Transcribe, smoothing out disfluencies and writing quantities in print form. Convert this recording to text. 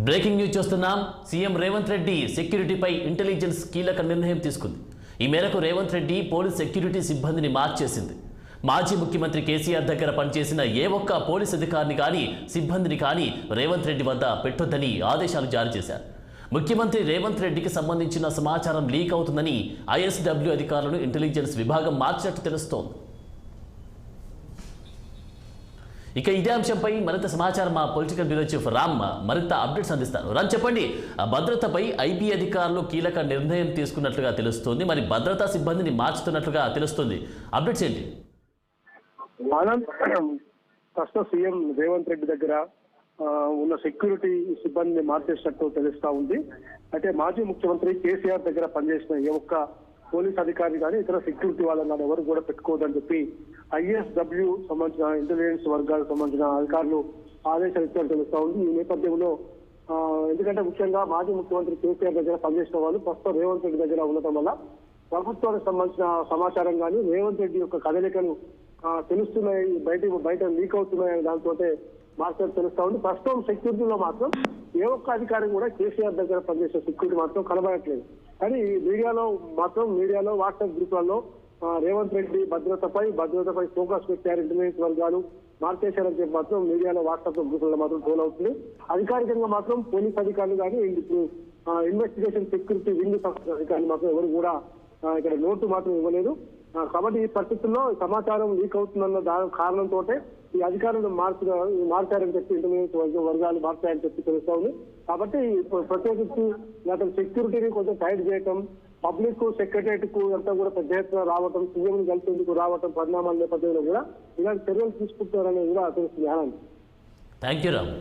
Breaking news చూస్తున్నాం. CM Revanth Reddy సెక్యూరిటీపై intelligence కీలక నిర్ణయం తీసుకుంది. ఈ మేరకు రేవంత్ రెడ్డి పోలీస్ సెక్యూరిటీ సిబ్బందిని మార్చేసింది. మాజీ ముఖ్యమంత్రి కేసీఆర్ దగ్గర పనిచేసిన ఏ ఒక్క పోలీస్ అధికారిని కానీ సిబ్బందిని కానీ రేవంత్ రెడ్డి వద్ద పెట్టొద్దని ఆదేశాలు జారీ చేశారు. ముఖ్యమంత్రి రేవంత్ రెడ్డికి సంబంధించిన సమాచారం లీక్ అవుతుందని ఐఎస్డబ్ల్యూ అధికారులను ఇంటెలిజెన్స్ విభాగం మార్చినట్టు తెలుస్తోంది. ఇక ఇదే అంశంపై మరింత సమాచారం మా పొలిటికల్ బ్యూరో చీఫ్ రామ్ మరింత అప్డేట్స్ అందిస్తారు. రామ్, చెప్పండి. భద్రతపై ఐబీ అధికారులు కీలక నిర్ణయం తీసుకున్నట్లుగా తెలుస్తోంది. మరి భద్రతా సిబ్బందిని మార్చుతున్నట్లుగా తెలుస్తుంది. అప్డేట్స్ ఏంటి? ప్రస్తుతం సీఎం రేవంత్ రెడ్డి దగ్గర ఉన్న సెక్యూరిటీ సిబ్బందిని మార్చేసినట్టు తెలుస్తా ఉంది. అయితే మాజీ ముఖ్యమంత్రి కేసీఆర్ దగ్గర పనిచేసిన ఏ ఒక్క పోలీస్ అధికారి కానీ ఇతర సెక్యూరిటీ వాళ్ళని కానీ ఎవరు కూడా పెట్టుకోవద్దని చెప్పి ఐఎస్డబ్ల్యూ సంబంధించిన ఇంటెలిజెన్స్ వర్గాలకు సంబంధించిన అధికారులు ఆదేశాలు ఇచ్చినట్టు తెలుస్తా ఉంది. ఈ నేపథ్యంలో ఎందుకంటే ముఖ్యంగా మాజీ ముఖ్యమంత్రి కేసీఆర్ దగ్గర పనిచేసిన వాళ్ళు ప్రస్తుతం రేవంత్ రెడ్డి దగ్గర ఉండటం వల్ల ప్రభుత్వానికి సంబంధించిన సమాచారం కానీ రేవంత్ రెడ్డి యొక్క కదలికలు తెలుస్తున్నాయి, బయట లీక్ అవుతున్నాయని దాంతో మాత్రం తెలుస్తా ఉంది. ప్రస్తుతం సెక్యూరిటీలో మాత్రం ఏ ఒక్క అధికారి కూడా కేసీఆర్ దగ్గర పనిచేసే సెక్యూరిటీ మాత్రం కనబడట్లేదు. కానీ మీడియాలో వాట్సాప్ గ్రూపులలో రేవంత్ రెడ్డి భద్రతపై ఫోకస్ పెట్టారు, ఇంటెలిజెన్స్ వర్గాలు మార్చేశారని చెప్పి మాత్రం మీడియాలో వాట్సాప్ గ్రూపులలో మాత్రం ట్రోల్ అవుతుంది. అధికారికంగా మాత్రం పోలీస్ అధికారులు కానీ ఇన్వెస్టిగేషన్ సెక్యూరిటీ వింగ్ అధికారులు మాత్రం ఎవరు కూడా ఇక్కడ నోటు మాత్రం ఇవ్వలేదు. కాబట్టి ఈ పరిస్థితుల్లో సమాచారం లీక్ అవుతుందన్న కారణంతో ఈ అధికారులను మార్చారని చెప్పి ఇంటెలిజెన్స్ వర్గాలు మార్చారని చెప్పి తెలుస్తా ఉంది. కాబట్టి ప్రత్యేకించి అతని సెక్యూరిటీని కొంచెం టైట్ చేయటం, పబ్లిక్ సెక్రటరియట్ కు అంతా కూడా పెద్ద ఎత్తున రావటం, సీఎం కలిసేందుకు రావటం పరిణామాల నేపథ్యంలో కూడా ఇలాంటి చర్యలు తీసుకుంటారనేది కూడా తెలుస్తుంది. Thank you Ram.